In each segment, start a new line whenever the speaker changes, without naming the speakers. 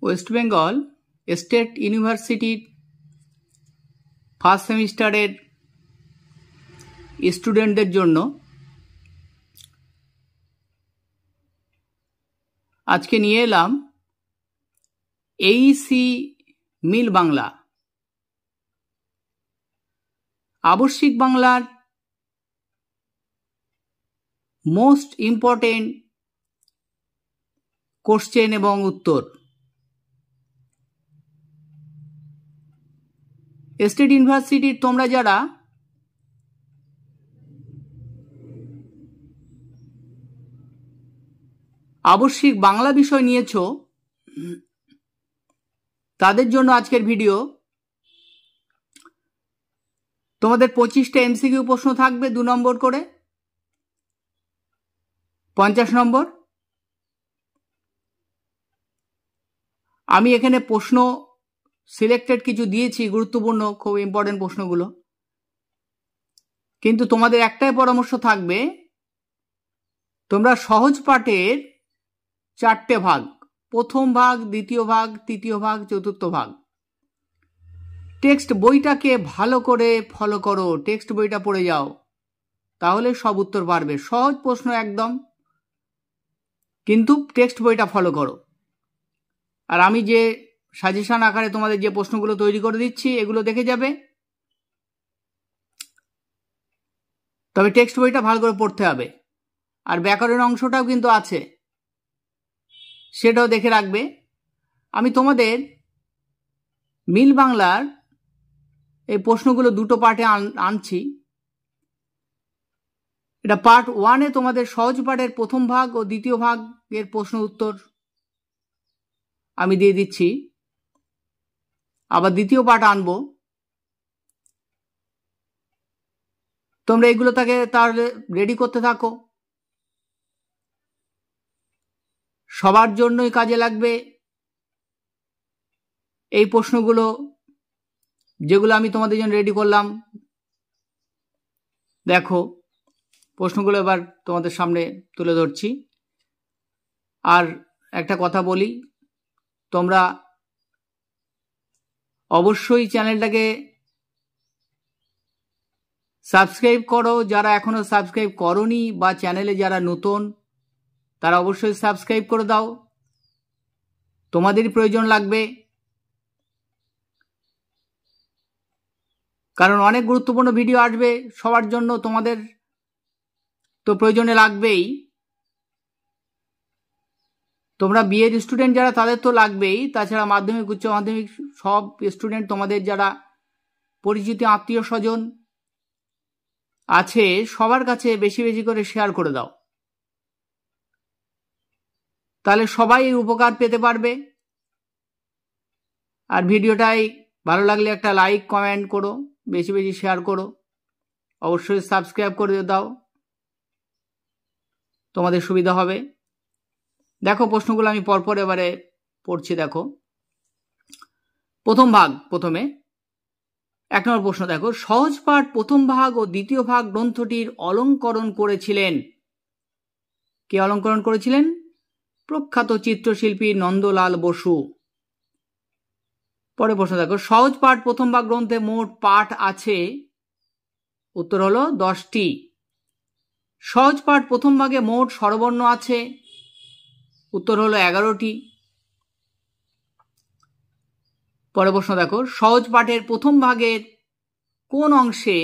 West Bengal state ইউনিভার্সিটির first সেমিস্টারের স্টুডেন্টদের জন্য আজকে নিয়ে এলাম এইসি মিল বাংলা। আবশ্যিক বাংলার মোস্ট ইম্পর্টেন্ট কোশ্চেন এবং উত্তর। স্টেট ইউনিভার্সিটির তোমরা যারা আবশ্যিক বাংলা বিষয় নিয়েছ তাদের জন্য আজকের ভিডিও। তোমাদের 25টা এমসিকিউ প্রশ্ন থাকবে, 2 নম্বর করে, 50 নম্বর। আমি এখানে প্রশ্ন সিলেক্টেড কিছু দিয়েছি, গুরুত্বপূর্ণ খুব ইম্পর্টেন্ট প্রশ্নগুলো। কিন্তু তোমাদের একটাই পরামর্শ থাকবে, তোমরা সহজ পাঠের 4টে ভাগ, প্রথম ভাগ, দ্বিতীয় ভাগ, তৃতীয় ভাগ, চতুর্থ ভাগ, টেক্সট বইটাকে ভালো করে ফলো করো। টেক্সট বইটা পড়ে যাও, তাহলে সব উত্তর পারবে। সহজ প্রশ্ন একদম, কিন্তু টেক্সট বইটা ফলো করো। আর আমি যে সাজেশন আকারে তোমাদের যে প্রশ্নগুলো তৈরি করে দিচ্ছি এগুলো দেখে যাবে, তবে টেক্সট বইটা ভালো করে পড়তে হবে। আর ব্যাকরণ অংশটাও কিন্তু আছে, সেটাও দেখে রাখবে। আমি তোমাদের মিল বাংলার এই প্রশ্নগুলো 2টো পার্টে আনছি। এটা পার্ট 1-এ তোমাদের সহজ পাঠের প্রথম ভাগ ও দ্বিতীয় ভাগের প্রশ্ন উত্তর আমি দিয়ে দিচ্ছি। আবার দ্বিতীয় পার্ট আনবো। তোমরা এগুলো তাহলে রেডি করতে থাকো। সবার জন্যই কাজে লাগবে এই প্রশ্নগুলো, যেগুলো আমি তোমাদের জন্য রেডি করলাম। দেখো প্রশ্নগুলো এবার তোমাদের সামনে তুলে ধরছি। আর একটা কথা বলি, তোমরা অবশ্যই চ্যানেলটাকে সাবস্ক্রাইব করো। যারা এখনো সাবস্ক্রাইব করোনি বা চ্যানেলে যারা নতুন, তারা অবশ্যই সাবস্ক্রাইব করে দাও। তোমাদেরই প্রয়োজন লাগবে, কারণ অনেক গুরুত্বপূর্ণ ভিডিও আসবে সবার জন্য, তোমাদের তো প্রয়োজনে লাগবেই। তোমরা বিএড স্টুডেন্ট যারা, তাদের তো লাগবেই। তাছাড়া মাধ্যমিক, উচ্চ মাধ্যমিক সব স্টুডেন্ট, তোমাদের যারা পরিচিত আত্মীয় স্বজন আছে সবার কাছে বেশি বেশি করে শেয়ার করে দাও, তাহলে সবাই উপকার পেতে পারবে। আর ভিডিওটাই ভালো লাগলে একটা লাইক কমেন্ট করো, বেশি বেশি শেয়ার করো, অবশ্যই সাবস্ক্রাইব করে দাও, তোমাদের সুবিধা হবে। দেখো প্রশ্নগুলো আমি পরপর এবারে পড়ছি। দেখো প্রথম ভাগ, প্রথমে 1 নম্বর প্রশ্ন দেখো, সহজ পাঠ প্রথম ভাগ ও দ্বিতীয় ভাগ গ্রন্থটির অলঙ্করণ করেছিলেন। কে অলঙ্করণ করেছিলেন? প্রখ্যাত চিত্রশিল্পী নন্দলাল বসু। পরে প্রশ্ন দেখো, সহজ পাঠ প্রথম ভাগ গ্রন্থে মোট পাঠ আছে। উত্তর হলো 10টি। সহজ পাঠ প্রথম ভাগে মোট স্বরবর্ণ আছে। উত্তর হলো 11টি। পরে প্রশ্ন দেখো, সহজ পাঠের প্রথম ভাগের কোন অংশে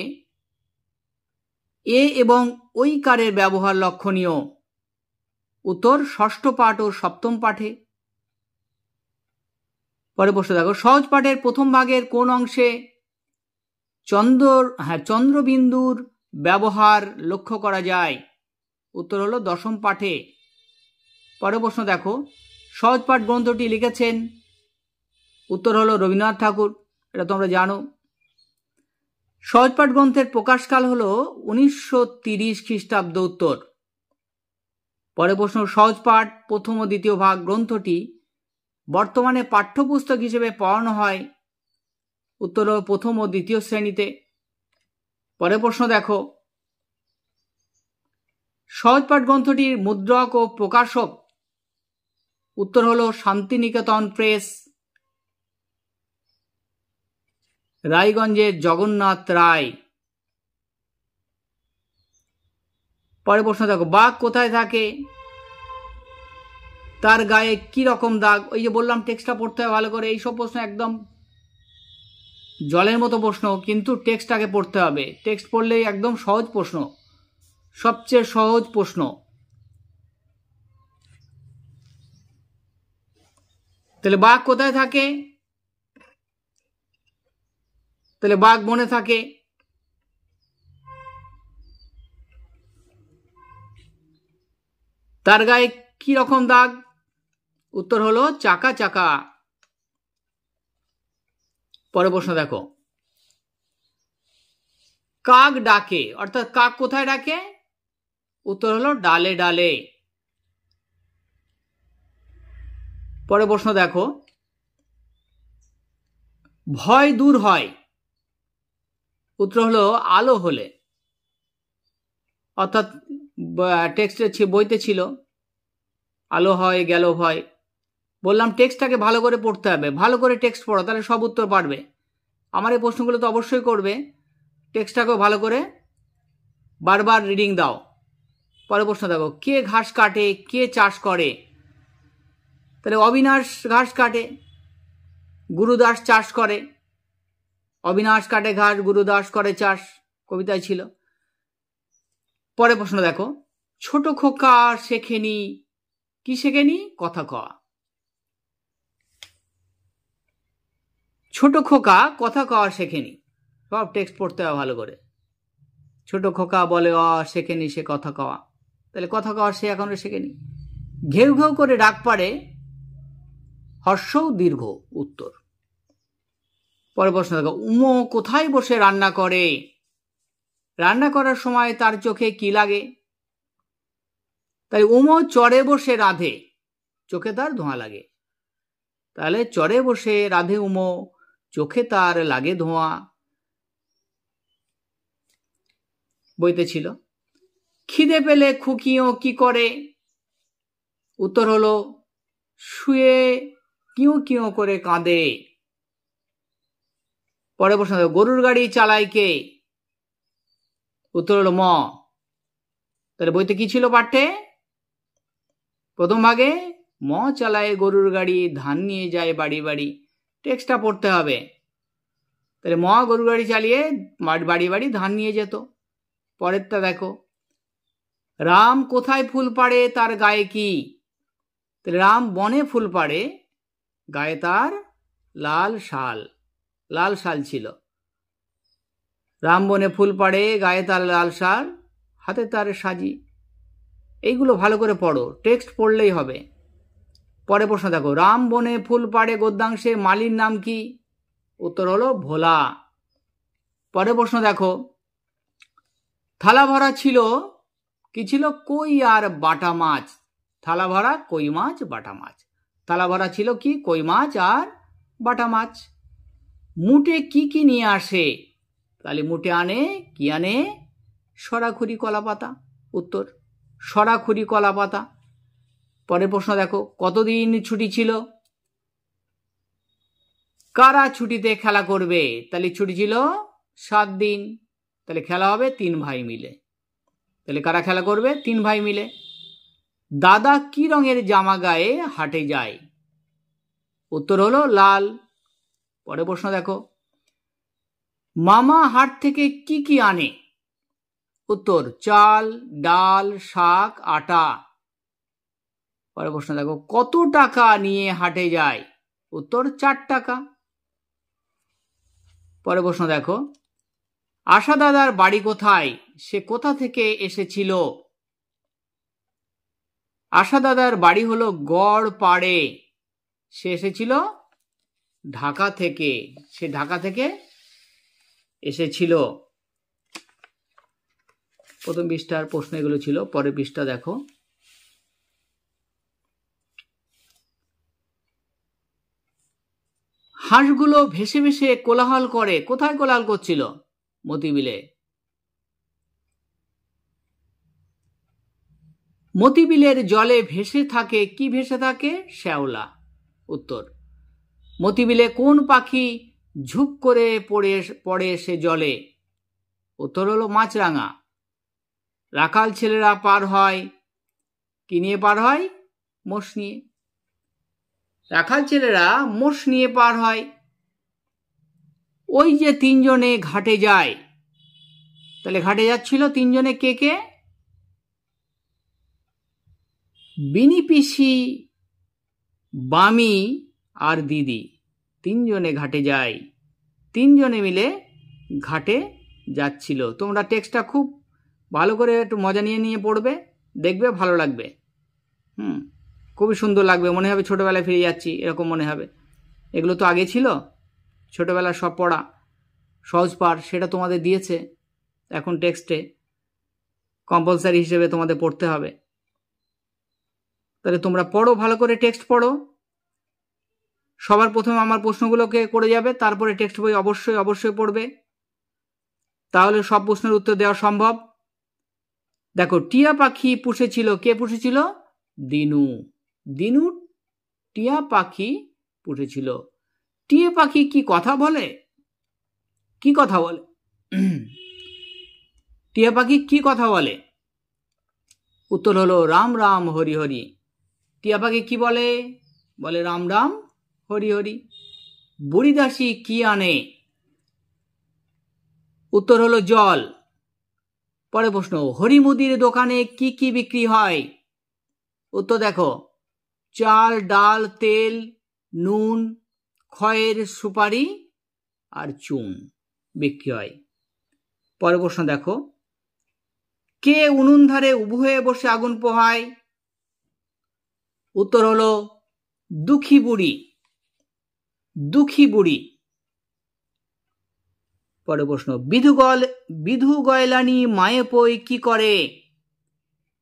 এ এবং ঐকারের ব্যবহার লক্ষণীয়? উত্তর ষষ্ঠ পাঠ ও সপ্তম পাঠে। পরে প্রশ্ন দেখো, সহজ পাঠের প্রথম ভাগের কোন অংশে চন্দ্রবিন্দুর ব্যবহার লক্ষ্য করা যায়? উত্তর হলো 10ম পাঠে। পরে প্রশ্ন দেখো, সহজ পাঠ গ্রন্থটি লিখেছেন? উত্তর হলো রবীন্দ্রনাথ ঠাকুর, এটা তোমরা জানো। সহজ পাঠ গ্রন্থের প্রকাশকাল হলো 1930 খ্রিস্টাব্দ। উত্তর। পরে প্রশ্ন, সহজ পাঠ প্রথম ও দ্বিতীয় ভাগ গ্রন্থটি বর্তমানে পাঠ্যপুস্তক হিসেবে পড়ানো হয়। উত্তর হলো প্রথম ও দ্বিতীয় শ্রেণীতে। পরে প্রশ্ন দেখো, সহজ পাঠ গ্রন্থটির মুদ্রক ও প্রকাশক উত্তর হলো শান্তিনিকেতন প্রেস, রায়গঞ্জের জগন্নাথ রায়। পরের প্রশ্ন দেখো, বাঘ কোথায় থাকে, তার গায়ে কি রকম দাগ? ওই যে বললাম টেক্সটটা পড়তে হবে ভালো করে। এইসব প্রশ্ন একদম জলের মতো প্রশ্ন, কিন্তু টেক্সটটাকে পড়তে হবে। টেক্সট পড়লেই একদম সহজ প্রশ্ন, সবচেয়ে সহজ প্রশ্ন। তাহলে বাঘ কোথায় থাকে? তাহলে বাঘ বনে থাকে। তার গায়ে কি রকম দাগ? উত্তর হলো চাকা চাকা। পরের প্রশ্ন দেখো, কাক ডাকে, অর্থাৎ কাক কোথায় ডাকে? উত্তর হলো ডালে ডালে। পরের প্রশ্ন দেখো, ভয় দূর হয়, উত্তর হলো আলো হলে। অর্থাৎ টেক্সটে বইতে ছিল আলো হয় গেল ভয়। বললাম টেক্সটটাকে ভালো করে পড়তে হবে, ভালো করে টেক্সট পড়ো, তাহলে সব উত্তর পারবে। আমার এই প্রশ্নগুলো তো অবশ্যই করবে, টেক্সটটাকেও ভালো করে বারবার রিডিং দাও। পরের প্রশ্ন দেখো, কে ঘাস কাটে, কে চাষ করে? তাহলে অবিনাশ ঘাস কাটে, গুরুদাস চাষ করে। অবিনাশ কাটে ঘাস, গুরুদাস করে চাষ, কবিতায় ছিল। পরের প্রশ্ন দেখো, ছোট খোকা শেখেনি, কি শেখেনি? কথা কওয়া। ছোট খোকা কথা কওয়া শেখেনি। সব টেক্সট পড়তে হবে ভালো করে। ছোট খোকা বলে শেখেনি সে কথা কওয়া, তাহলে কথা কওয়া সে এখনো শেখেনি। ঘেউ ঘেউ করে ডাক পাড়ে, হর্ষৌ দীর্ঘ, উত্তর। পরের প্রশ্ন দেখো, উমো কোথায় বসে রান্না করে? রান্না করার সময় তার চোখে কি লাগে? তাই উমো চরে বসে রাঁধে, চোখে তার ধোঁয়া লাগে। তাহলে চরে বসে রাঁধে উমো, চোখে তার লাগে ধোঁয়া, বইতে ছিল। খিদে পেলে খুকিও কি করে? উত্তর হলো শুয়ে কিউ কিউ করে কাঁদে। পরে প্রশ্ন, গরুর গাড়ি চালায় কে? উত্তর হলো ম। তাহলে বইতে কি ছিল পাঠ্যে? প্রথম ভাগে ম চালায় গরুর গাড়ি, ধান নিয়ে যায় বাড়ি বাড়ি। টেক্সটটা পড়তে হবে। তাহলে ম গরুর গাড়ি চালিয়ে বাড়ি বাড়ি ধান নিয়ে যেত। পরেরটা দেখো, রাম কোথায় ফুল পাড়ে, তার গায়ে কি? তাহলে রাম বনে ফুল পাড়ে, গায়ে তার লাল শাল, লাল শাল ছিল। রাম বনে ফুল পাড়ে, গায়ে তার লাল শাল, হাতে তার সাজি। এইগুলো ভালো করে পড়ো, টেক্সট পড়লেই হবে। পরে প্রশ্ন দেখো, রাম বনে ফুল পাড়ে গদ্যাংশে মালির নাম কি? উত্তর হলো ভোলা। পরে প্রশ্ন দেখো, থালা ভরা ছিল, কি ছিল? কই আর বাটা মাছ। থালা ভরা কই মাছ বাটা মাছ। থালা ভরা ছিল কি? কই মাছ আর বাটা মাছ। মুটে কি কি নিয়ে আসে? তাহলে মুটে আনে কি আনে? সরাখুরি কলা পাতা, উত্তর সরাখুরি কলা পাতা। পরের প্রশ্ন দেখো, কতদিন ছুটি ছিল? কারা ছুটিতে খেলা করবে? তাহলে ছুটি ছিল 7 দিন, তাহলে খেলা হবে 3 ভাই মিলে। তাহলে কারা খেলা করবে? 3 ভাই মিলে। দাদা কি রঙের জামা গায়ে হাটে যায়? উত্তর হলো লাল। পরের প্রশ্ন দেখো, মামা হাট থেকে কি কি আনে? উত্তর চাল, ডাল, শাক, আটা। পরের প্রশ্ন দেখো, কত টাকা নিয়ে হাটে যায়? উত্তর 4 টাকা। পরের প্রশ্ন দেখো, আশা দাদার বাড়ি কোথায়? সে কোথা থেকে এসেছিল? আশা দাদার বাড়ি হলো গড় পাড়ে, সে এসেছিল ঢাকা থেকে, সে ঢাকা থেকে এসেছিল। প্রথম পৃষ্ঠার প্রশ্ন এগুলো ছিল। পরের পৃষ্ঠা দেখো, হাঁসগুলো ভেসে ভেসে কোলাহল করে, কোথায় কোলাহল করছিল? মতিবিলে। মতিবিলের জলে ভেসে থাকে, কি ভেসে থাকে? শ্যাওলা। উত্তর, মতিবিলে কোন পাখি ঝুপ করে পড়ে সে জলে? উত্তর হলো মাছরাঙা। রাখাল ছেলেরা পার হয়, কি নিয়ে পার হয়? মোষ নিয়ে। রাখাল ছেলেরা মোষ নিয়ে পার হয়। ওই যে তিনজনে ঘাটে যায়, তাহলে ঘাটে যাচ্ছিল তিনজনে কে কে? বিনি পিসি, বামি আর দিদি। তিনজনে ঘাটে যায়, তিনজনে মিলে ঘাটে যাচ্ছিল। তোমরা টেক্সটটা খুব ভালো করে একটু মজা নিয়ে নিয়ে পড়বে, দেখবে ভালো লাগবে। খুবই সুন্দর লাগবে, মনে হবে ছোটবেলায় ফিরে যাচ্ছি, এরকম মনে হবে। এগুলো তো আগে ছিল, ছোটবেলার সব পড়া সহজ পাঠ, সেটা তোমাদের দিয়েছে, এখন টেক্সটে কম্পালসারি হিসেবে তোমাদের পড়তে হবে। তাহলে তোমরা পড়ো, ভালো করে টেক্সট পড়ো। সবার প্রথমে আমার প্রশ্নগুলোকে করে যাবে, তারপরে টেক্সট বই অবশ্যই অবশ্যই পড়বে, তাহলে সব প্রশ্নের উত্তর দেওয়া সম্ভব। দেখো, টিয়া পাখি পুষেছিল, কে পুষেছিল? দিনু। দিনু টিয়া পাখি পুষেছিল। টিয়া পাখি কি কথা বলে? কি কথা বলে? টিয়া পাখি কি কথা বলে? উত্তর হলো রাম রাম হরি হরি। টিয়া পাখি কি বলে? বলে রাম রাম হরি হরি। বুড়ি দাসী কি আনে? উত্তর হলো জল। পরে প্রশ্ন, হরিমুদির দোকানে কি কি বিক্রি হয়? উত্তর দেখো, চাল, ডাল, তেল, নুন, খয়ের সুপারি আর চুন বিক্রি হয়। পরে প্রশ্ন দেখো, কে উনুন ধারে উবু হয়ে বসে আগুন পোহায়? উত্তর হলো দুঃখী বুড়ি। দুঃখী বুড়ি। পরে প্রশ্ন, বিধু গয়লানি মায়ে পই কি করে?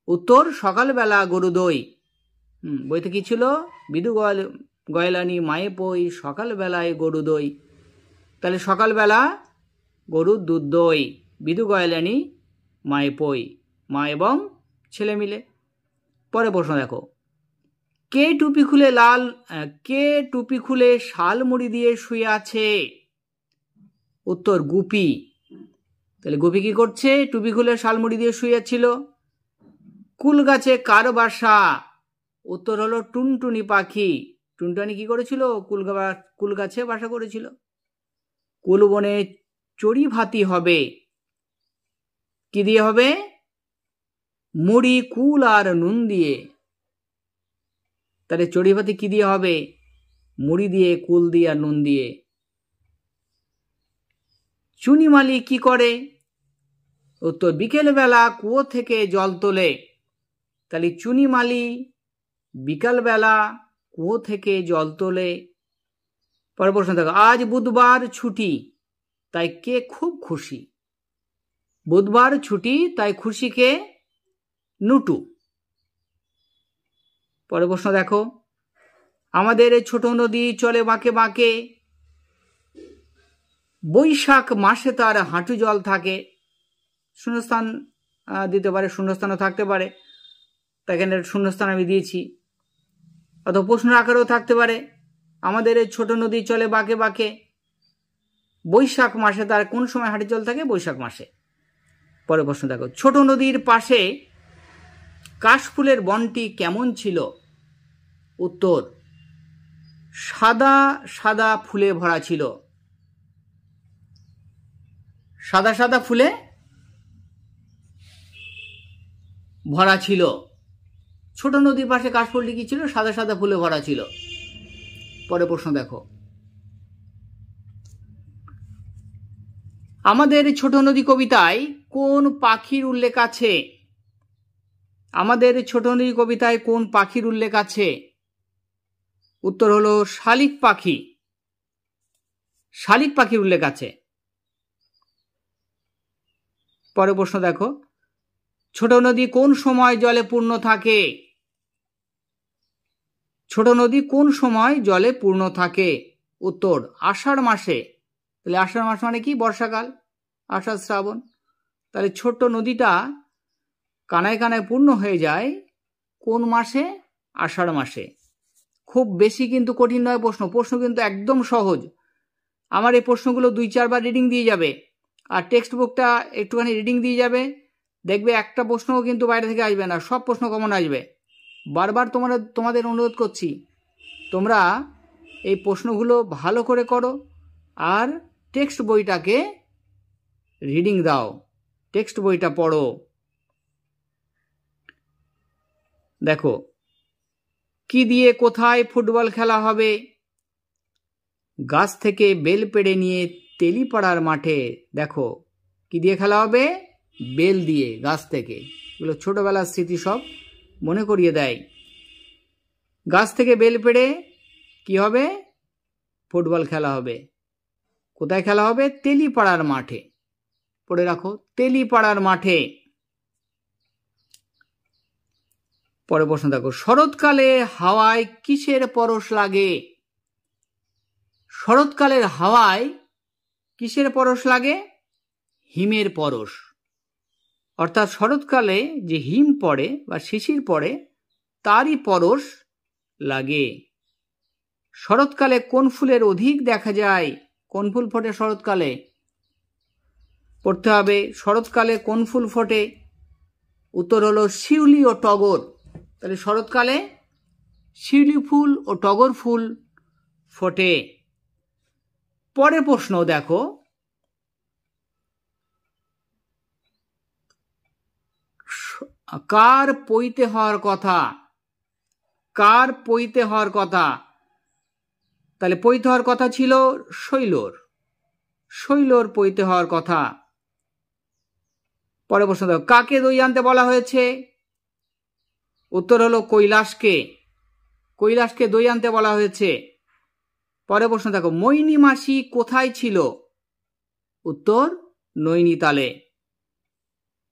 উত্তর, সকালবেলা গরু দই। বইতে কি ছিল? বিধু গয়লানি মায়ে পই সকালবেলায় গরু দই। তাহলে সকালবেলা গরুর দুধ দই, বিধু গয়লানি মায়ে পই, মা এবং ছেলে মিলে। পরে প্রশ্ন দেখো, কে টুপি খুলে শাল মুড়ি দিয়ে শুয়ে আছে? উত্তর, গুপি। তাহলে গুপি কি করছে? টুপি খুলে শাল মুড়ি দিয়ে শুয়ে ছিল। কুল গাছে কার বাসা? উত্তর হলো টুনটুনি পাখি। টুনটুনি কি করেছিল? কুল গাছে বাসা করেছিল। কুল বনে চড়ি ভাতি হবে, কি দিয়ে হবে? মুড়ি, কুল আর নুন দিয়ে। তাহলে চড়ি ভাতি কি দিয়ে হবে? মুড়ি দিয়ে, কুল দিয়ে আর নুন দিয়ে। চুনিমালি কি করে? উত্তর, বিকেলবেলা কুয়ো থেকে জল তোলে। তাহলে চুনিমালি বিকালবেলা কুয়ো থেকে জল তোলে। পরের প্রশ্ন দেখো, আজ বুধবার ছুটি, তাই কে খুব খুশি? বুধবার ছুটি, তাই খুশি কে? নুটু। পরের প্রশ্ন দেখো, আমাদের ছোট নদী চলে বাঁকে বাঁকে, বৈশাখ মাসে তার হাঁটু জল থাকে। শূন্যস্থান দিতে পারে, শূন্যস্থানও থাকতে পারে, তাই এখানে শূন্যস্থান আমি দিয়েছি। অথবা প্রশ্নের আকারেও থাকতে পারে, আমাদের ছোট নদী চলে বাঁকে বাঁকে, বৈশাখ মাসে তার কোন সময় হাঁটু জল থাকে? বৈশাখ মাসে। পরের প্রশ্ন দেখো, ছোট নদীর পাশে কাশফুলের বনটি কেমন ছিল? উত্তর, সাদা সাদা ফুলে ভরা ছিল। সাদা সাদা ফুলে ভরা ছিল। ছোট নদীর পাশে কাশফুলটি কি ছিল? সাদা সাদা ফুলে ভরা ছিল। পরের প্রশ্ন দেখো, আমাদের ছোট নদী কবিতায় কোন পাখির উল্লেখ আছে? আমাদের ছোট নদী কবিতায় কোন পাখির উল্লেখ আছে? উত্তর হলো শালিক পাখি। শালিক পাখির উল্লেখ আছে। পরের প্রশ্ন দেখো, ছোট নদী কোন সময় জলে পূর্ণ থাকে? ছোট নদী কোন সময় জলে পূর্ণ থাকে? উত্তর, আষাঢ় মাসে। তাহলে আষাঢ় মাস মানে কি? বর্ষাকাল, আষাঢ় শ্রাবণ। তাহলে ছোট্ট নদীটা কানায় কানায় পূর্ণ হয়ে যায় কোন মাসে? আষাঢ় মাসে। খুব বেশি কিন্তু কঠিন নয় প্রশ্ন, প্রশ্ন কিন্তু একদম সহজ। আমার এই প্রশ্নগুলো 2-4 বার রিডিং দিয়ে যাবে, আর টেক্সট বুকটা একটুখানি রিডিং দিয়ে যাবে, দেখবে একটা প্রশ্নও কিন্তু বাইরে থেকে আসবে না, সব প্রশ্ন কমন আসবে। বারবার তোমাদের অনুরোধ করছি, তোমরা এই প্রশ্নগুলো ভালো করে করো আর টেক্সট বইটাকে রিডিং দাও, টেক্সট বইটা পড়ো। দেখো, কি দিয়ে কোথায় ফুটবল খেলা হবে? গাছ থেকে বেল পেড়ে নিয়ে তেলিপাড়ার মাঠে। দেখো, কি দিয়ে খেলা হবে? বেল দিয়ে, গাছ থেকে। এগুলো ছোটবেলার স্মৃতি, সব মনে করিয়ে দেয়। গাছ থেকে বেল পেড়ে কি হবে? ফুটবল খেলা হবে। কোথায় খেলা হবে? তেলিপাড়ার মাঠে। পড়ে রাখো, তেলিপাড়ার মাঠে। পরে প্রশ্ন দেখো, শরৎকালে হাওয়ায় কিসের পরশ লাগে? শরৎকালের হাওয়ায় কিসের পরশ লাগে? হিমের পরশ। অর্থাৎ শরৎকালে যে হিম পড়ে বা শিশির পড়ে, তারই পরশ লাগে। শরৎকালে কোন ফুলের অধিক দেখা যায়? কোন ফুল ফোটে শরৎকালে? পড়তে হবে, শরৎকালে কোন ফুল ফোটে? উত্তর হলো শিউলি ও টগর। তাহলে শরৎকালে শিউলি ফুল ও টগর ফুল ফোটে। পরের প্রশ্ন দেখো, কার পৈতে হওয়ার কথা? কার পৈতে হওয়ার কথা? তাহলে পৈতে হওয়ার কথা ছিল শৈলর। শৈলর পৈতে হওয়ার কথা। পরের প্রশ্ন দেখো, কাকে দই আনতে বলা হয়েছে? উত্তর হলো কৈলাসকে। কৈলাসকে দই আনতে বলা হয়েছে। পরের প্রশ্ন দেখো, মৈনী মাসি কোথায় ছিল? উত্তর নৈনিতালে।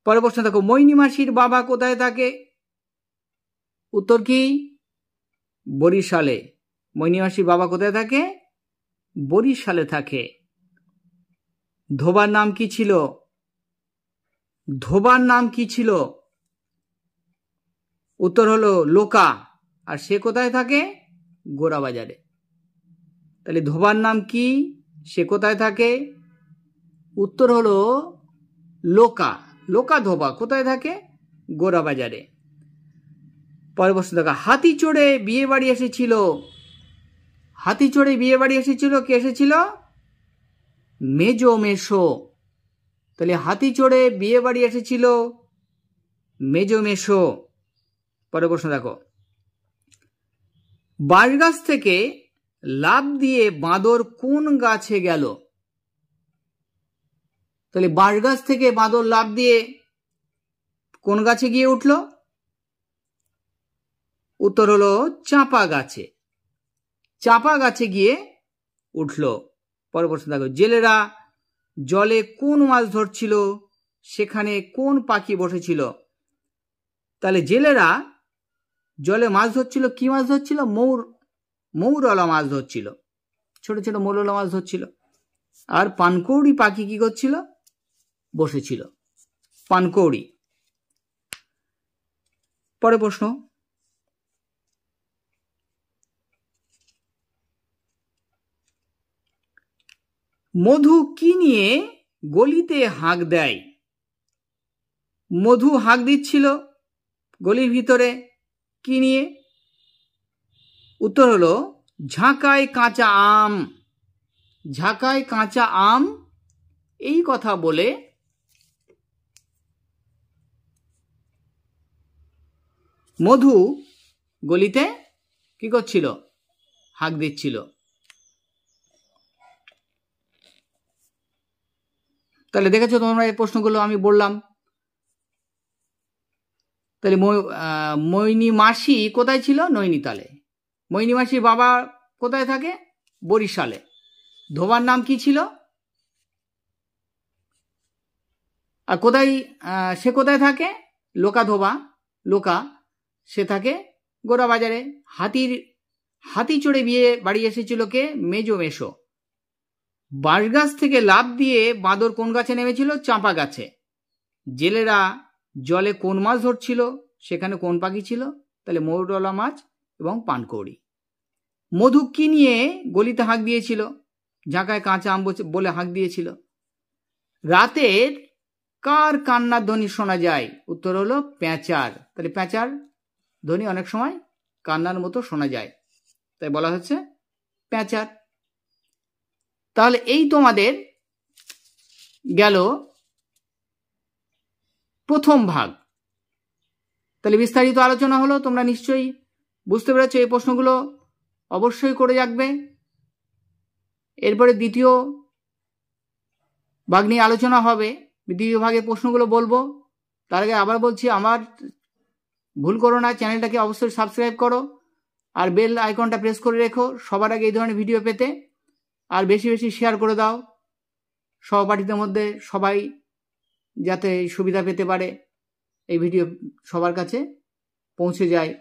পরের প্রশ্ন দেখো, মৈনী মাসির বাবা কোথায় থাকে? উত্তর কি? বরিশালে। মৈনী মাসির বাবা কোথায় থাকে? বরিশালে থাকে। ধোবার নাম কি ছিল? ধোবার নাম কি ছিল? উত্তর হলো লোকা। আর সে কোথায় থাকে? গোড়াবাজারে। তাহলে ধোবার নাম কি, সে কোথায় থাকে? উত্তর হলো লোকা। লোকা ধোবা কোথায় থাকে? গোড়াবাজারে। পরের প্রশ্ন দেখো, হাতি চড়ে বিয়ে বাড়ি এসেছিল। হাতি চড়ে বিয়ে বাড়ি এসেছিল, কে এসেছিল? মেজো মেশো। তাহলে হাতি চড়ে বিয়ে বাড়ি এসেছিল মেজো মেশো। পরের প্রশ্ন দেখো, বাঁশগাছ থেকে লাফ দিয়ে বাঁদর কোন গাছে গেল? তাহলে বাঁশগাছ থেকে বাঁদর লাফ দিয়ে কোন গাছে গিয়ে উঠল? উত্তর হলো চাঁপা গাছে। চাঁপা গাছে গিয়ে উঠল। পরের প্রশ্ন দেখো, জেলেরা জলে কোন মাছ ধরছিল? সেখানে কোন পাখি বসেছিল? তাহলে জেলেরা জলে মাছ ধরছিল, কি মাছ ধরছিল? মৌরলা মাছ ধরছিল, ছোট ছোট মৌরলা মাছ ধরছিল। আর পানকৌড়ি পাখি কি করছিল? বসেছিল, পানকৌড়ি। পরের প্রশ্ন, মধু কি নিয়ে গলিতে হাঁক দেয়? মধু হাঁক দিচ্ছিল গলির ভিতরে, কি নিয়ে? উত্তর হলো ঝাঁকায় কাঁচা আম। ঝাঁকায় কাঁচা আম, এই কথা বলে মধু গলিতে কি করছিল? হাঁক দিচ্ছিল। তাহলে দেখেছো তোমরা এই প্রশ্নগুলো আমি বললাম। তাহলে মৈনী মাসি কোথায় ছিল? নৈনিতালে। মৈনী মাসির বাবা কোথায় থাকে? বরিশালে। ধোবার নাম কি ছিল? আর কোথায় সে কোথায় থাকে? লোকা ধোবা, লোকা। সে থাকে গোড়াবাজারে। হাতি চড়ে বিয়ে বাড়ি এসেছিল কে? মেজো মেশো। বাঁশগাছ থেকে লাফ দিয়ে বাঁদর কোন গাছে নেমেছিল? চাঁপা গাছে। জেলেরা জলে কোন মাছ ধরছিল? সেখানে কোন পাখি ছিল? তাহলে মৌরলা মাছ এবং পানকৌড়ি। মধু কি নিয়ে গলিতে হাঁক দিয়েছিল? ঝাঁকায় কাঁচা আম বলে হাঁক দিয়েছিল। রাতের কার কান্নার ধ্বনি শোনা যায়? উত্তর হলো প্যাঁচার। তাহলে প্যাঁচার ধ্বনি অনেক সময় কান্নার মতো শোনা যায়, তাই বলা হচ্ছে প্যাঁচার। তাহলে এই তোমাদের গেল প্রথম ভাগ। তাহলে বিস্তারিত আলোচনা হলো, তোমরা নিশ্চয়ই বুঝতে পেরেছো। এই প্রশ্নগুলো অবশ্যই করে রাখবে। এরপরে দ্বিতীয় ভাগ নিয়ে আলোচনা হবে, দ্বিতীয় ভাগের প্রশ্নগুলো বলবো। তার আগে আবার বলছি, আমার ভুল করো না, চ্যানেলটাকে অবশ্যই সাবস্ক্রাইব করো আর বেল আইকনটা প্রেস করে রেখো সবার আগে এই ধরনের ভিডিও পেতে। আর বেশি বেশি শেয়ার করে দাও সহপাঠীদের মধ্যে, সবাই যাতে সুবিধা পেতে পারে, এই ভিডিও সবার কাছে পৌঁছে যায়।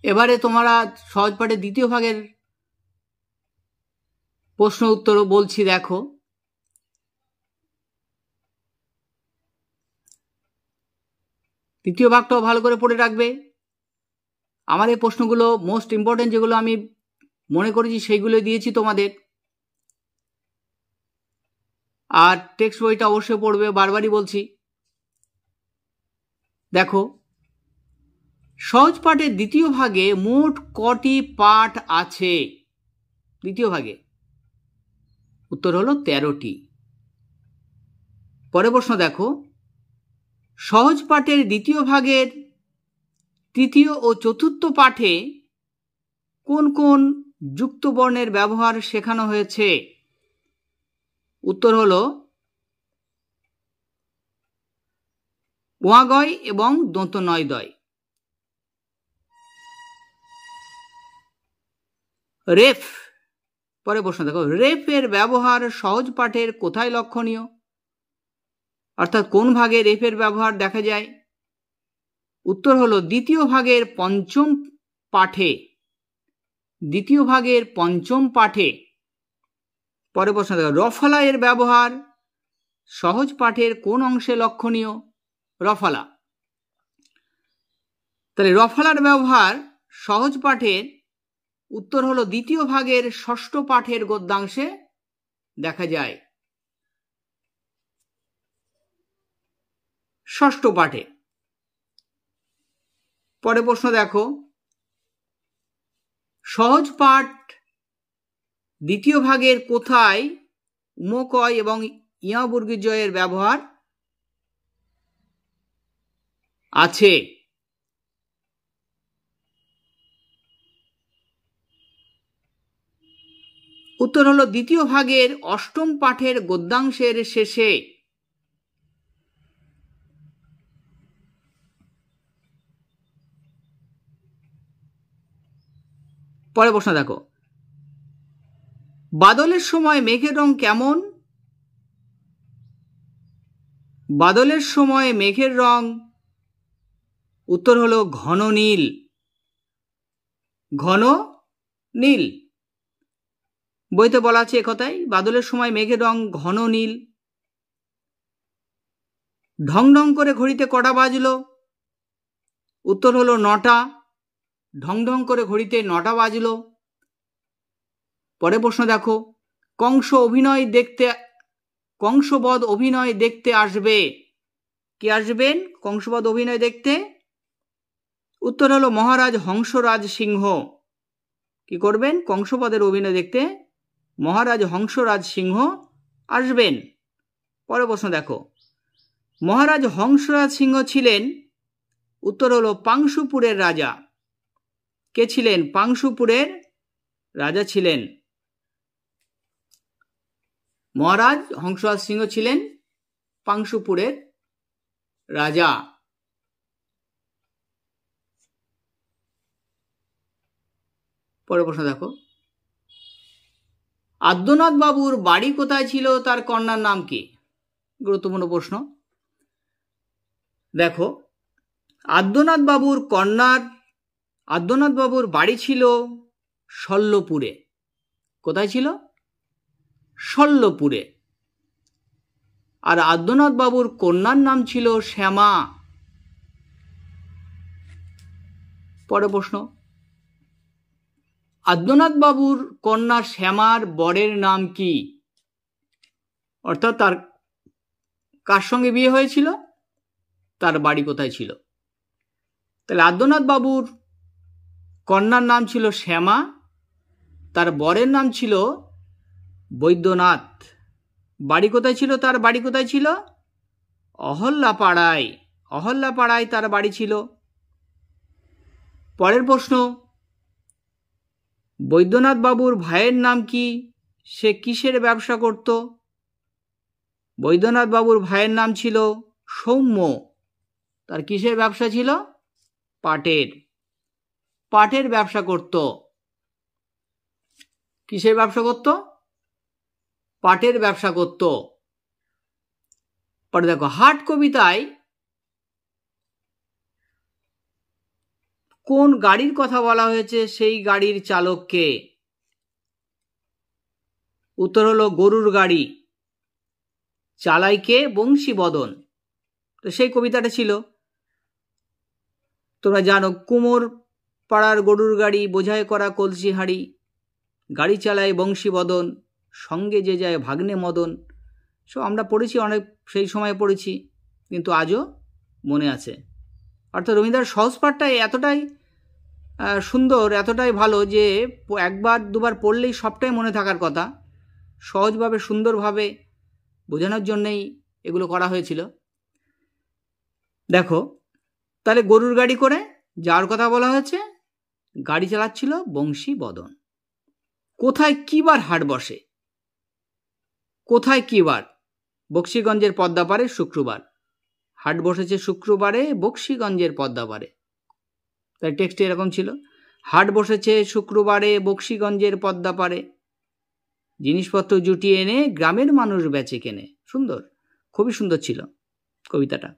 এবারে তোমরা সহজ পাঠের দ্বিতীয় ভাগের প্রশ্ন উত্তর বলছি, দেখো। দ্বিতীয় ভাগটাও ভালো করে পড়ে রাখবে। আমার এই প্রশ্নগুলো মোস্ট ইম্পর্টেন্ট, যেগুলো আমি মনে করেছি সেইগুলো দিয়েছি তোমাদের। আর টেক্সট বইটা অবশ্যই পড়বে, বারবারই বলছি। দেখো, সহজ পাঠের দ্বিতীয় ভাগে মোট কটি পাঠ আছে? দ্বিতীয় ভাগে উত্তর হলো 13টি। পরের প্রশ্ন দেখো, সহজ পাঠের দ্বিতীয় ভাগের তৃতীয় ও চতুর্থ পাঠে কোন কোন যুক্ত বর্ণের ব্যবহার শেখানো হয়েছে? উত্তর হলো ওয়াগয় এবং দন্তনয়দ্বয়। রেফ, পরে প্রশ্ন দেখো, রেফের ব্যবহার সহজ পাঠের কোথায় লক্ষণীয়? অর্থাৎ কোন ভাগে রেফের ব্যবহার দেখা যায়? উত্তর হলো দ্বিতীয় ভাগের পঞ্চম পাঠে। দ্বিতীয় ভাগের পঞ্চম পাঠে। পরে প্রশ্ন দেখো, রফলা এর ব্যবহার সহজ পাঠের কোন অংশে লক্ষণীয়? রফলা। তাহলে রফলার ব্যবহার সহজ পাঠের উত্তর হলো দ্বিতীয় ভাগের ষষ্ঠ পাঠের গদ্যাংশে দেখা যায়। ষষ্ঠ পাঠে। পরে প্রশ্ন দেখো, সহজ পাঠ দ্বিতীয় ভাগের কোথায় উমকয় এবং ইয়বর্গীয়জয়ের ব্যবহার আছে? উত্তর হলো দ্বিতীয় ভাগের অষ্টম পাঠের গদ্যাংশের শেষে। পরে প্রশ্ন দেখো, বাদলের সময় মেঘের রং কেমন? বাদলের সময় মেঘের রং উত্তর হলো ঘন নীল। ঘন নীল। বইতে বলা আছে একথাই, বাদলের সময় মেঘের রং ঘন নীল। ঢং ঢং করে ঘড়িতে কটা বাজলো? উত্তর হলো 9টা। ঢং ঢং করে ঘড়িতে 9টা বাজলো। পরে প্রশ্ন দেখো, কংসবধ অভিনয় দেখতে আসবে। কে আসবেন কংসবধ অভিনয় দেখতে? উত্তর হলো মহারাজ হংসরাজ সিংহ। কি করবেন? কংসবধের অভিনয় দেখতে মহারাজ হংসরাজ সিংহ আসবেন। পরে প্রশ্ন দেখো, মহারাজ হংসরাজ সিংহ ছিলেন? উত্তর হলো পাংশুপুরের রাজা। কে ছিলেন? পাংশুপুরের রাজা ছিলেন। মহারাজ হংসরাজ সিংহ ছিলেন পাংশুপুরের রাজা। পরের প্রশ্ন দেখো, আদ্যনাথ বাবুর বাড়ি কোথায় ছিল? তার কন্যার নাম কি? গুরুত্বপূর্ণ প্রশ্ন। দেখো, আদ্যনাথ বাবুর বাড়ি ছিল শল্যপুরে। কোথায় ছিল? শল্যপুরে। আর আদ্যনাথ বাবুর কন্যার নাম ছিল শ্যামা। পরের প্রশ্ন, আদ্যনাথ বাবুর কন্যা শ্যামার বরের নাম কি? অর্থাৎ তার কার সঙ্গে বিয়ে হয়েছিল, তার বাড়ি কোথায় ছিল? তাহলে আদ্যনাথ বাবুর কন্যার নাম ছিল শ্যামা, তার বরের নাম ছিল বৈদ্যনাথ। বাড়ি কোথায় ছিল? তার বাড়ি কোথায় ছিল? অহল্যাপাড়ায়। অহল্যাপাড়ায় তার বাড়ি ছিল। পরের প্রশ্ন, বৈদ্যনাথ বাবুর ভাইয়ের নাম কি? সে কিসের ব্যবসা করত? বৈদ্যনাথ বাবুর ভাইয়ের নাম ছিল সৌম্য। তার কিসের ব্যবসা ছিল? পাটের। পাটের ব্যবসা করত। কিসের ব্যবসা করত? পাটের ব্যবসা করত। পরে দেখো, হাট কবিতায় কোন গাড়ির কথা বলা হয়েছে? সেই গাড়ির চালককে? উত্তর হলো গরুর গাড়ি। চালায় কে? বংশীবদন। তো সেই কবিতাটা ছিল, তোমরা জানো, কুমোর পাড়ার গরুর গাড়ি, বোঝাই করা কলসি হাঁড়ি, গাড়ি চালায় বংশীবদন, সঙ্গে যে যায় ভাগ্নে মদন। সো আমরা পড়েছি, অনেক সেই সময় পড়েছি, কিন্তু আজও মনে আছে। অর্থাৎ রবীন্দ্রনাথ সহজ পাঠটা এতটাই সুন্দর, এতটাই ভালো যে একবার দুবার পড়লেই সবটাই মনে থাকার কথা। সহজভাবে সুন্দরভাবে বোঝানোর জন্যেই এগুলো করা হয়েছিল। দেখো, তাহলে গরুর গাড়ি করে যাওয়ার কথা বলা হয়েছে, গাড়ি চালাচ্ছিল বংশীবদন। কোথায় কিবার হাট বসে? কোথায় কিবার? বক্সিগঞ্জের পদ্মাপাড়ে শুক্রবার। হাট বসেছে শুক্রবারে বক্সিগঞ্জের পদ্মাপাড়ে। তাই টেক্সটে এরকম ছিল, হাট বসেছে শুক্রবারে বক্সিগঞ্জের পদ্মাপাড়ে, জিনিসপত্র জুটিয়ে এনে গ্রামের মানুষ বেচে কেনে। সুন্দর, খুবই সুন্দর ছিল কবিতাটা।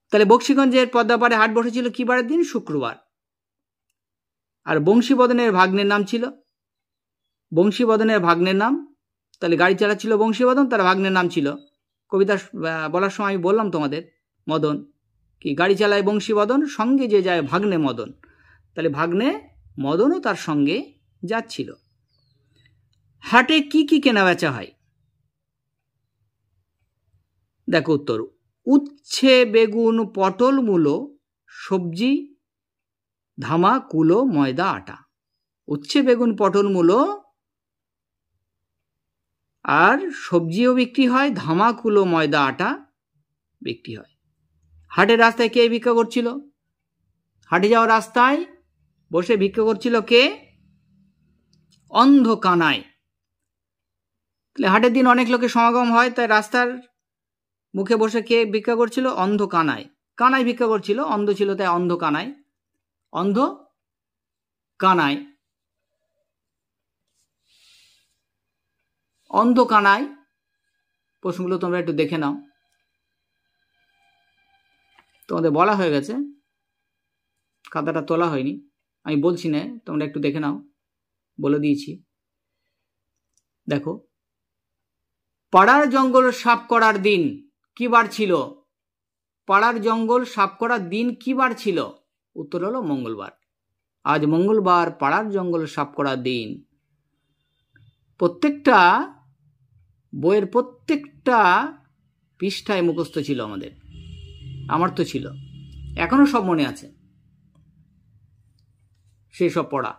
তাহলে বক্সিগঞ্জের পদ্মাপাড়ে হাট বসেছিল কি বারের দিন? শুক্রবার। আর বংশীবদনের ভাগ্নের নাম ছিল, বংশীবদনের ভাগ্নের নাম, তাহলে গাড়ি চালাচ্ছিল বংশীবদন, তার ভাগ্নের নাম ছিল, কবিতা বলার সময় আমি বললাম তোমাদের, মদন। কি গাড়ি চালায় বংশীবদন, সঙ্গে যে যায় ভাগ্নে মদন। তাহলে ভাগ্নে মদনও তার সঙ্গে যাচ্ছিল। হাটে কি কি কেনা বেচা হয়? দেখো উত্তর, উচ্ছে, বেগুন, পটল, মূলো, সবজি, ধামা, কুলো, ময়দা, আটা। উচ্ছে, বেগুন, পটল, মূলো আর সবজিও বিক্রি হয়, ধামা, কুলো, ময়দা, আটা বিক্রি হয়। হাটের রাস্তায় কে ভিক্ষা করছিল? হাটে যাওয়ার রাস্তায় বসে ভিক্ষা করছিল কে? অন্ধ কানাই। তাহলে হাটের দিন অনেক লোকের সমাগম হয়, তাই রাস্তার মুখে বসে কে ভিক্ষা করছিল? অন্ধ কানাই। কানাই ভিক্ষা করছিল, অন্ধ ছিল তাই অন্ধ কানাই। অন্ধ কানাই, অন্ধ কানাই। প্রশ্নগুলো তোমরা একটু দেখে নাও, তোমাদের বলা হয়ে গেছে, খাতাটা তোলা হয়নি, আমি বলছি না, তোমরা একটু দেখে নাও, বলে দিয়েছি। দেখো, পাড়ার জঙ্গল সাফ করার দিন কি বার ছিল? পাড়ার জঙ্গল সাফ করার দিন কি বার ছিল? উত্তর হলো মঙ্গলবার। আজ মঙ্গলবার, পাড়ার জঙ্গল সাফ করার দিন। প্রত্যেকটা বইয়ের প্রত্যেকটা পৃষ্ঠায় মুখস্থ ছিল আমাদের, আমার তো ছিল, এখনো সব মনে আছে। সেই সব পড়া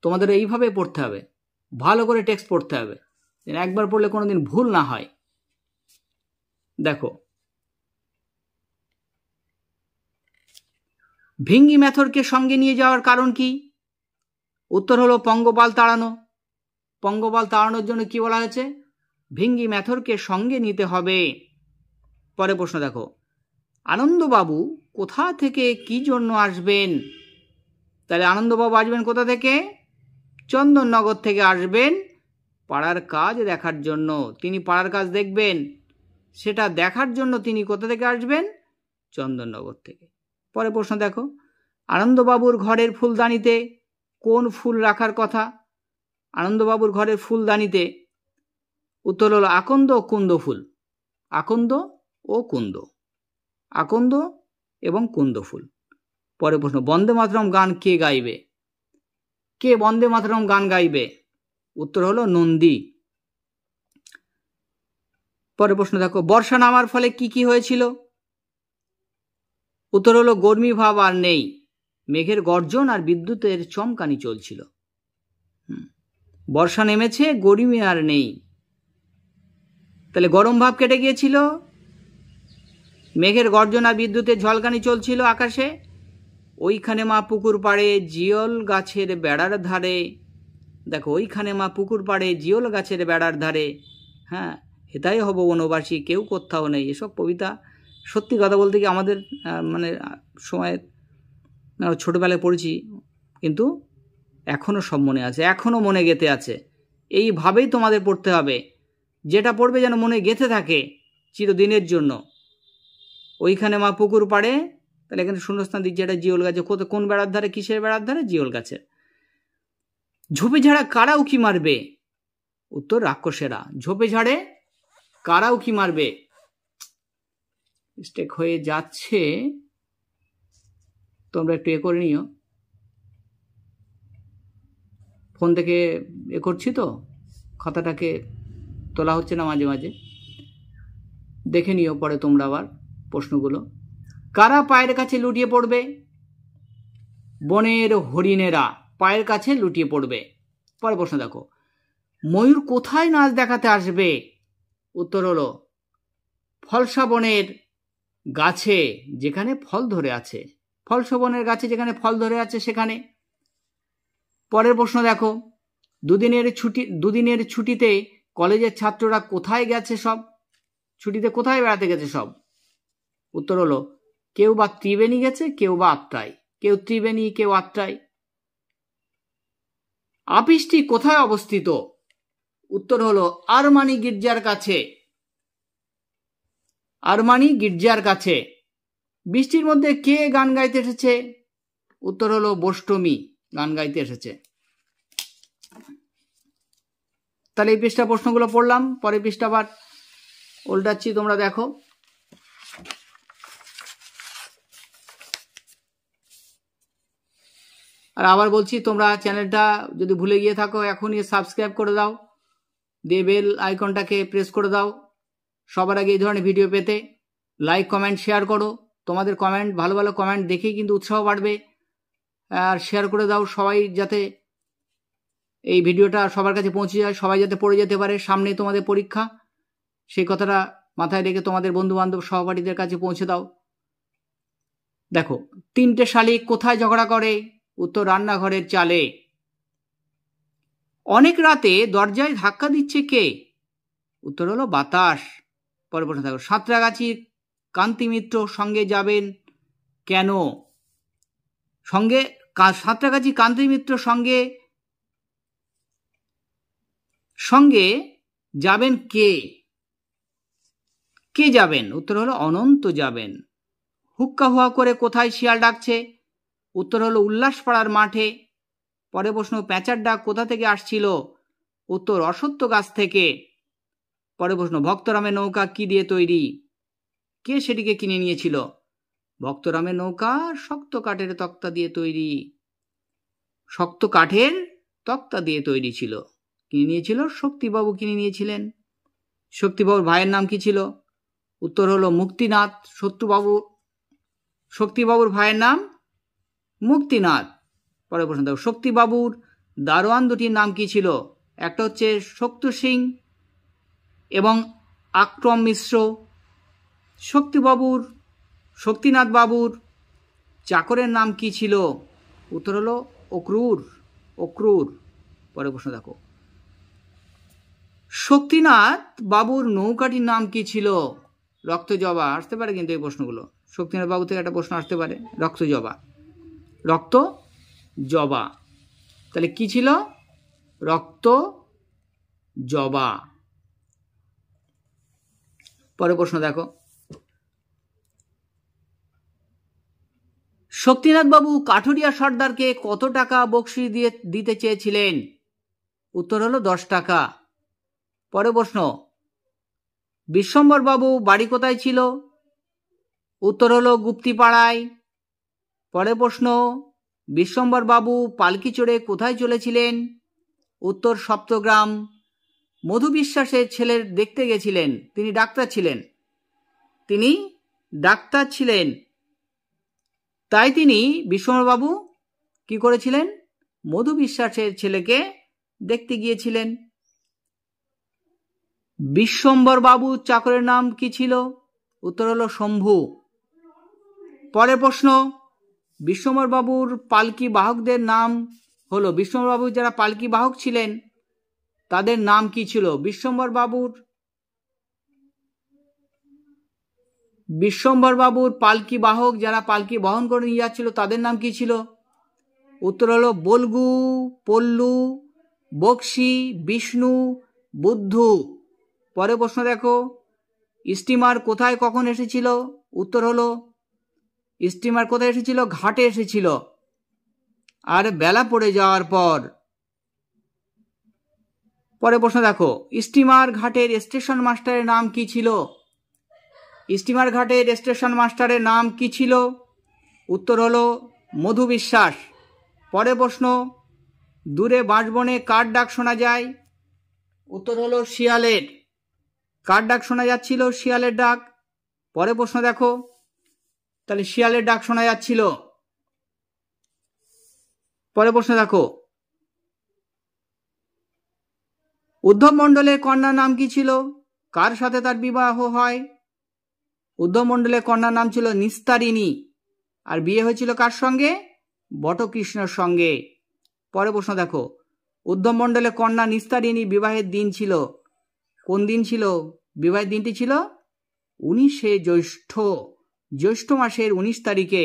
তোমাদের এইভাবে পড়তে হবে, ভালো করে টেক্সট পড়তে হবে, একবার পড়লে কোনোদিন ভুল না হয়। দেখো, ভিঙ্গি ম্যাথরকে সঙ্গে নিয়ে যাওয়ার কারণ কি? উত্তর হলো পঙ্গপাল তাড়ানো। পঙ্গপাল তাড়ানোর জন্য কি বলা হয়েছে? ভিঙ্গি ম্যাথরকে সঙ্গে নিতে হবে। পরে প্রশ্ন দেখো, আনন্দবাবু কোথা থেকে কি জন্য আসবেন? তাহলে আনন্দবাবু আসবেন কোথা থেকে? চন্দননগর থেকে আসবেন পাড়ার কাজ দেখার জন্য। তিনি পাড়ার কাজ দেখবেন, সেটা দেখার জন্য তিনি কোথা থেকে আসবেন? চন্দননগর থেকে। পরে প্রশ্ন দেখো, আনন্দবাবুর ঘরের ফুলদানিতে কোন ফুল রাখার কথা? আনন্দবাবুর ঘরের ফুলদানিতে উত্তর হলো আকন্দ ও কুন্দ ফুল। আকন্দ ও কুন্দ, আকন্দ এবং কুন্দ ফুল। পরে প্রশ্ন, বন্দে মাতরম গান কে গাইবে? কে বন্দে মাতরম গান গাইবে? উত্তর হলো নন্দী। পরে প্রশ্ন দেখো, বর্ষা নামার ফলে কি কি হয়েছিল? উত্তর হলো গরমি ভাব আর নেই, মেঘের গর্জন আর বিদ্যুতের চমকানি চলছিল। বর্ষা নেমেছে, গরমি আর নেই, তাহলে গরম ভাব কেটে গিয়েছিল, মেঘের গর্জন আর বিদ্যুতের ঝলকানি চলছিল আকাশে। ওইখানে মা পুকুর পাড়ে জিয়ল গাছের বেড়ার ধারে, দেখো ওইখানে মা পুকুর পাড়ে জিয়ল গাছের বেড়ার ধারে, হ্যাঁ, হেতাই হব বনবাসী কেউ কোথাও নেই। এসব কবিতা সত্যি কথা বলতে কি আমাদের মানে সময় ছোটোবেলায় পড়েছি, কিন্তু এখনও সব মনে আছে, এখনও মনে গেঁথে আছে। এইভাবেই তোমাদের পড়তে হবে, যেটা পড়বে যেন মনে গেঁথে থাকে চিরদিনের জন্য। ওইখানে মা পুকুর পাড়ে, তাহলে এখানে শূন্যস্থান দিচ্ছে, এটা জিওল গাছে, কোন বেড়ার ধারে, কিসের বেড়ার ধারে? জিওল গাছের। ঝোপে ঝাড়া কারা উকি মারবে? উত্তর রাক্ষসেরা। ঝোপে ঝাড়ে কারা উকি মারবে? মিস্টেক হয়ে যাচ্ছে, তোমরা একটু করে নিও। ফোন থেকে করছি তো, খাতাটাকে তোলা হচ্ছে না মাঝে মাঝে, দেখে নিও পরে তোমরা আবার প্রশ্নগুলো। কারা পায়ের কাছে লুটিয়ে পড়বে? বনের হরিণেরা পায়ের কাছে লুটিয়ে পড়বে। পরে প্রশ্ন দেখো, ময়ূর কোথায় নাচ দেখাতে আসবে? উত্তর হলো ফলসা বনের গাছে যেখানে ফল ধরে আছে, ফলসা বনের গাছে যেখানে ফল ধরে আছে সেখানে। পরের প্রশ্ন দেখো, দুদিনের ছুটিতে কলেজের ছাত্ররা কোথায় গেছে? সব ছুটিতে কোথায় বেড়াতে গেছে সব? উত্তর হলো কেউ বা ত্রিবেণী গেছে, কেউ বা আত্রাই, কেউ ত্রিবেণী, কেউ আত্রাই। আপিসটি কোথায় অবস্থিত? উত্তর হলো আরমানি গির্জার কাছে, আরমানি গির্জার কাছে। বৃষ্টির মধ্যে কে গান গাইতে এসেছে? উত্তর হলো বষ্টমী গান গাইতে এসেছে। তাহলে এই পৃষ্ঠা প্রশ্নগুলো পড়লাম, পরে পৃষ্ঠা আবার উল্টাচ্ছি, তোমরা দেখো। আর আবার বলছি, তোমরা চ্যানেলটা যদি ভুলে গিয়ে থাকো এখনই সাবস্ক্রাইব করে দাও, দিয়ে বেল আইকনটাকে প্রেস করে দাও সবার আগে এই ধরনের ভিডিও পেতে। লাইক, কমেন্ট, শেয়ার করো, তোমাদের কমেন্ট, ভালো ভালো কমেন্ট দেখেই কিন্তু উৎসাহ বাড়বে। আর শেয়ার করে দাও সবাই, যাতে এই ভিডিওটা সবার কাছে পৌঁছে যায়, সবাই যাতে পড়ে যেতে পারে। সামনে তোমাদের পরীক্ষা, সেই কথাটা মাথায় রেখে তোমাদের বন্ধু বান্ধব সহপাঠীদের কাছে পৌঁছে দাও। দেখো, 3টে শালিক কোথায় ঝগড়া করে? উত্তর রান্নাঘরের চালে। অনেক রাতে দরজায় ধাক্কা দিচ্ছে কে? উত্তর হলো বাতাস। পরে প্রশ্ন দেখো, সাঁতরাগাছির কান্তি মিত্র সঙ্গে যাবেন কেন? সঙ্গে সাঁতরাগাছি কান্তি মিত্র সঙ্গে সঙ্গে যাবেন কে? কে যাবেন? উত্তর হলো অনন্ত যাবেন। হুক্কা হুয়া করে কোথায় শিয়াল ডাকছে? উত্তর হলো উল্লাসপাড়ার মাঠে। পরে প্রশ্ন, প্যাঁচার ডাক কোথা থেকে আসছিল? উত্তর অশ্বত্থ গাছ থেকে। পরে প্রশ্ন, ভক্তরামের নৌকা কি দিয়ে তৈরি? কে সেটিকে কিনে নিয়েছিল? ভক্তরামের নৌকা শক্ত কাঠের তক্তা দিয়ে তৈরি, শক্ত কাঠের তক্তা দিয়ে তৈরি ছিল। কিনে নিয়েছিল শক্তিবাবু, কিনে নিয়েছিলেন। শক্তিবাবুর ভাইয়ের নাম কি ছিল? উত্তর হলো মুক্তিনাথ। শক্তিবাবুর ভাইয়ের নাম মুক্তিনাথ। পরে প্রশ্ন দেখো, শক্তিবাবুর দারোয়ান দুটির নাম কি ছিল? একটা হচ্ছে শক্তি সিং এবং আক্রম মিশ্র। শক্তিনাথ বাবুর চাকরের নাম কি ছিল? উত্তর হলো অক্রুর। পরে প্রশ্ন দেখো, শক্তিনাথ বাবুর নৌকাটির নাম কি ছিল? রক্তজবা। আসতে পারে কিন্তু এই প্রশ্নগুলো, শক্তিনাথ বাবু থেকে একটা প্রশ্ন আসতে পারে, রক্তজবা। তাহলে কি ছিল? রক্তজবা। পরে প্রশ্ন দেখো, শক্তিনাথ বাবু কাঠুরিয়া সর্দারকে কত টাকা বকশিশ দিতে চেয়েছিলেন? উত্তর হলো 10 টাকা। পরে প্রশ্ন, বিশ্বম্বর বাবু বাড়ি কোথায় ছিল? উত্তর হলো গুপ্তিপাড়ায়। পরের প্রশ্ন, বিশ্বম্বর বাবু পালকি চড়ে কোথায় চলেছিলেন? উত্তর সপ্তগ্রাম। মধু বিশ্বাসের ছেলের দেখতে গেছিলেন, তিনি ডাক্তার ছিলেন। তিনি ডাক্তার ছিলেন, তাই তিনি বিশ্বম্বর বাবু কি করেছিলেন? মধু বিশ্বাসের ছেলেকে দেখতে গিয়েছিলেন। বিশ্বম্বর বাবুর চাকরের নাম কি ছিল? উত্তর হলো শম্ভু। পরের প্রশ্ন, বিশ্বম্বর বাবুর পালকি বাহকদের নাম হলো, বিশ্বম্বর বাবু যারা পালকি বাহক ছিলেন তাদের নাম কি ছিল? বিশ্বম্বর বাবুর পালকি বাহক যারা পালকি বহন করে নিয়ে যাচ্ছিল তাদের নাম কি ছিল? উত্তর হলো বলগু, পল্লু, বক্সি, বিষ্ণু, বুদ্ধু। পরের প্রশ্ন দেখো, স্টিমার কোথায় কখন এসেছিল? উত্তর হলো স্টিমার কোথায় এসেছিল? ঘাটে এসেছিল, আর বেলা পড়ে যাওয়ার পর। পরের প্রশ্ন দেখো, স্টিমার ঘাটের স্টেশন মাস্টারের নাম কি ছিল? স্টিমার ঘাটের স্টেশন মাস্টারের নাম কি ছিল? উত্তর হলো মধু বিশ্বাস। পরের প্রশ্ন, দূরে বাঁশবনে কার ডাক শোনা যায়? উত্তর হলো শিয়ালের। কার ডাক শোনা যাচ্ছিল? শিয়ালের ডাক। পরের প্রশ্ন দেখো, তাহলে শিয়ালের ডাক শোনা যাচ্ছিল। পরের প্রশ্ন দেখো, উদ্ধব মণ্ডলের কন্যার নাম কি ছিল? কার সাথে তার বিবাহ হয়? উদ্ধব মণ্ডলের কন্যার নাম ছিল নিস্তারিণী, আর বিয়ে হয়েছিল কার সঙ্গে? বটকৃষ্ণর সঙ্গে। পরের প্রশ্ন দেখো, উদ্ধব মণ্ডলের কন্যা নিস্তারিণী বিবাহের দিন ছিল, কোন দিন ছিল? বিবাহের দিনটি ছিল 19শে জ্যৈষ্ঠ মাসের 19 তারিখে।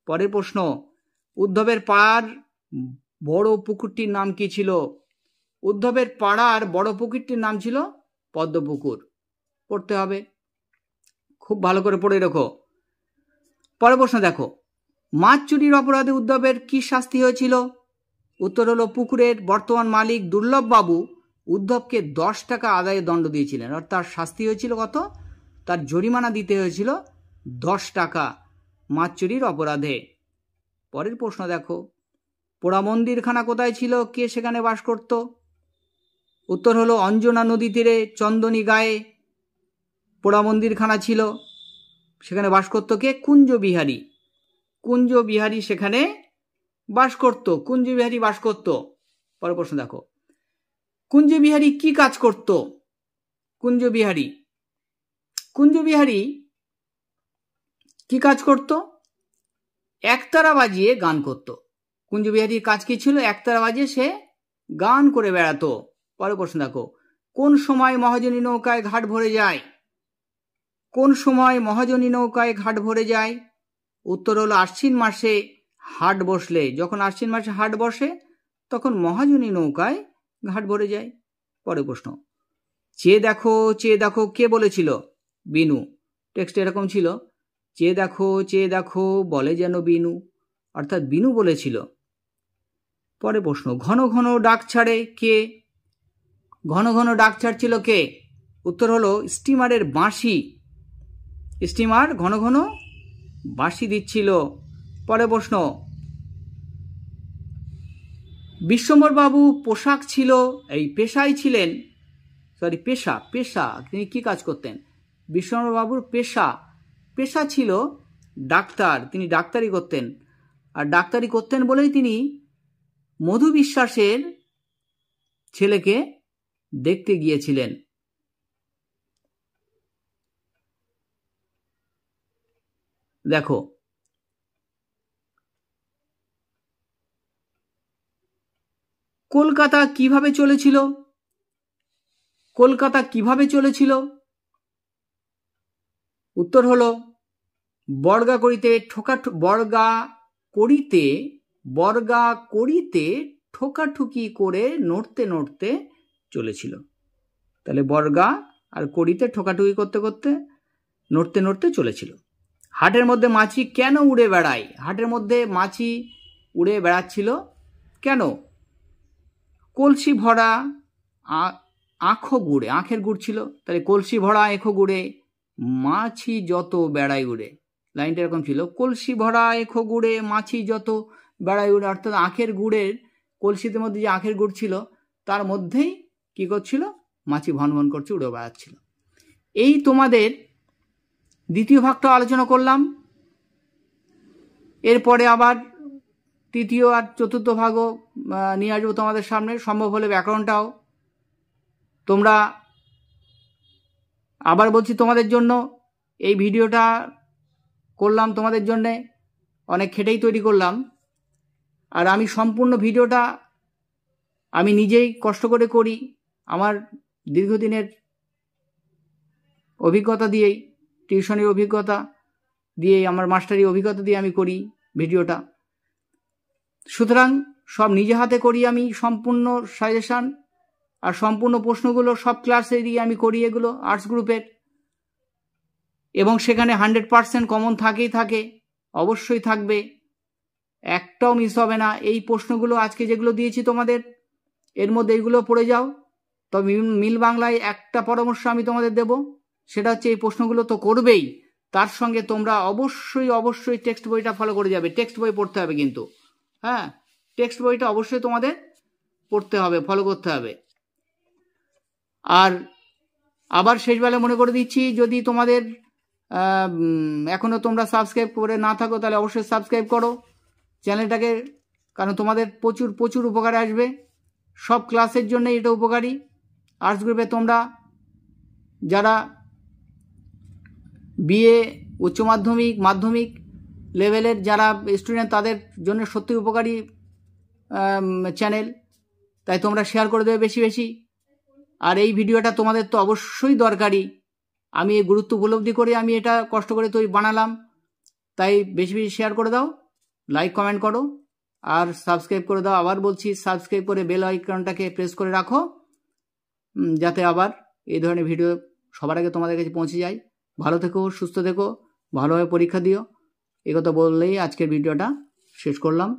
পরের প্রশ্ন, উদ্ধবের পাড়ার বড় পুকুরটির নাম কি ছিল? উদ্ধবের পাড়ার বড় পুকুরটির নাম ছিল পদ্মপুকুর। পড়তে হবে, খুব ভালো করে পড়ে রেখো। পরের প্রশ্ন দেখো, মাছ চুরির অপরাধে উদ্ধবের কি শাস্তি হয়েছিল? উত্তর হলো পুকুরের বর্তমান মালিক দুর্লভ বাবু উদ্ধবকে 10 টাকা আদায়ে দণ্ড দিয়েছিলেন, আর তার শাস্তি হয়েছিল কত? তার জরিমানা দিতে হয়েছিল 10 টাকা মাছ চুরির অপরাধে। পরের প্রশ্ন দেখো, পোড়া মন্দিরখানা কোথায় ছিল? কে সেখানে বাস করত? উত্তর হলো অঞ্জনা নদী তীরে চন্দনী গায়ে পোড়া মন্দিরখানা ছিল, সেখানে বাস করত কে? কুঞ্জবিহারী। কুঞ্জবিহারী সেখানে বাস করত, কুঞ্জবিহারী বাস করত। পরের প্রশ্ন দেখো, কুঞ্জবিহারী কি কাজ করত? কুঞ্জবিহারী কি কাজ করত? একতারা বাজিয়ে গান করত। কুঞ্জবিহারীর কাজ কি ছিল? একতারা বাজিয়ে সে গান করে বেড়াতো। পরের প্রশ্ন দেখো, কোন সময় মহাজনী নৌকায় ঘাট ভরে যায়? কোন সময় মহাজনী নৌকায় ঘাট ভরে যায়? উত্তর হলো আশ্বিন মাসে হাট বসলে। যখন আশ্বিন মাসে হাট বসে তখন মহাজনী নৌকায় ঘাট ভরে যায়। পরের প্রশ্ন, চেয়ে দেখো কে বলেছিল? বিনু। টেক্সট এরকম ছিল, চেয়ে দেখো বলে যেন বিনু, অর্থাৎ বিনু বলেছিল। পরের প্রশ্ন, ঘন ঘন ডাক ছাড়ে কে? ঘন ঘন ডাক ছাড়ছিল কে? উত্তর হলো স্টিমারের বাঁশি। স্টিমার ঘন ঘন বাঁশি দিচ্ছিল। পরের প্রশ্ন, বিশ্বম্বর বাবু পোশাক ছিল পেশায় ছিলেন, পেশা তিনি কি কাজ করতেন? বিশ্বম্বর বাবুর পেশা ছিল ডাক্তার, তিনি ডাক্তারি করতেন, আর ডাক্তারি করতেন বলেই তিনি মধু বিশ্বাসের ছেলেকে দেখতে গিয়েছিলেন। দেখো, কলকাতা কিভাবে চলেছিল? উত্তর হলো বর্গা করিতে ঠোকাঠুকি করে নড়তে নড়তে চলেছিল। তাহলে বর্গা আর করিতে ঠোকাঠুকি করতে করতে নড়তে নড়তে চলেছিল। হাটের মধ্যে মাছি কেন উড়ে বেড়ায়? হাটের মধ্যে মাছি উড়ে বেড়াচ্ছিল কেন? কলসি ভরা আঁখো গুড়ে, আখের গুড় ছিল, তাহলে কলসি ভরা এঁখো গুড়ে মাছি যত বেড়াই উড়ে। লাইনটা এরকম ছিল, কলসি ভরা এঁখো গুড়ে মাছি যত বেড়াই উড়ে। অর্থাৎ আখের গুড়ের কলসিদের মধ্যে যে আখের গুড় ছিল তার মধ্যেই কি করছিল, মাছি ভন ভন করছে, উড়ে বেড়াচ্ছিল। এই তোমাদের দ্বিতীয় ভাগটা আলোচনা করলাম। এরপরে আবার তৃতীয় আর চতুর্থ ভাগও নিয়ে আসবো তোমাদের সামনে, সম্ভব হলে ব্যাকরণটাও। তোমরা, আবার বলছি, তোমাদের জন্য এই ভিডিওটা করলাম, তোমাদের জন্যে অনেক খেটেই তৈরি করলাম। আর আমি সম্পূর্ণ ভিডিওটা আমি নিজেই কষ্ট করে করি, আমার দীর্ঘদিনের অভিজ্ঞতা দিয়েই, টিউশনের অভিজ্ঞতা দিয়েই, আমার মাস্টারি অভিজ্ঞতা দিয়ে আমি করি ভিডিওটা। সুতরাং সব নিজে হাতে করি আমি, সম্পূর্ণ সাজেশান আর সম্পূর্ণ প্রশ্নগুলো সব ক্লাসেরই আমি করি, এগুলো আর্টস গ্রুপের। এবং সেখানে 100% কমন থাকেই থাকে, অবশ্যই থাকবে, একটাও মিস হবে না। এই প্রশ্নগুলো আজকে যেগুলো দিয়েছি তোমাদের, এর মধ্যে এইগুলো পড়ে যাও। তবে মিল বাংলায় একটা পরামর্শ আমি তোমাদের দেব, সেটা হচ্ছে এই প্রশ্নগুলো তো করবেই, তার সঙ্গে তোমরা অবশ্যই অবশ্যই টেক্সট বইটা ফলো করে যাবে। টেক্সট বই পড়তে হবে কিন্তু, হ্যাঁ, টেক্সট বইটা অবশ্যই তোমাদের পড়তে হবে, ফলো করতে হবে। আর আবার শেষবেলা মনে করে দিচ্ছি, যদি তোমাদের এখনো তোমরা সাবস্ক্রাইব করে না থাকো তাহলে অবশ্যই সাবস্ক্রাইব করো চ্যানেলটাকে, কারণ তোমাদের প্রচুর প্রচুর উপকারে আসবে, সব ক্লাসের জন্য এটা উপকারী। আর্টস গ্রুপে তোমরা যারা বিএ, উচ্চ মাধ্যমিক, মাধ্যমিক লেভেলের যারা স্টুডেন্ট, তাদের জন্য সত্যি উপকারী চ্যানেল, তাই তোমরা শেয়ার করে দেবে বেশি বেশি। আর এই ভিডিওটা তোমাদের তো অবশ্যই দরকারি, আমি এই গুরুত্ব উপলব্ধি করে আমি এটা কষ্ট করে তৈরি বানালাম, তাই বেশি বেশি শেয়ার করে দাও, লাইক কমেন্ট করো আর সাবস্ক্রাইব করে দাও। আবার বলছি, সাবস্ক্রাইব করে বেল আইকনটাকে প্রেস করে রাখো, যাতে আবার এই ধরনের ভিডিও সবার আগে তোমাদের কাছে পৌঁছে যায়। ভালো থেকো, সুস্থ থেকো, ভালোভাবে পরীক্ষা দিও, এই কথা বললেই আজকের ভিডিওটা শেষ করলাম।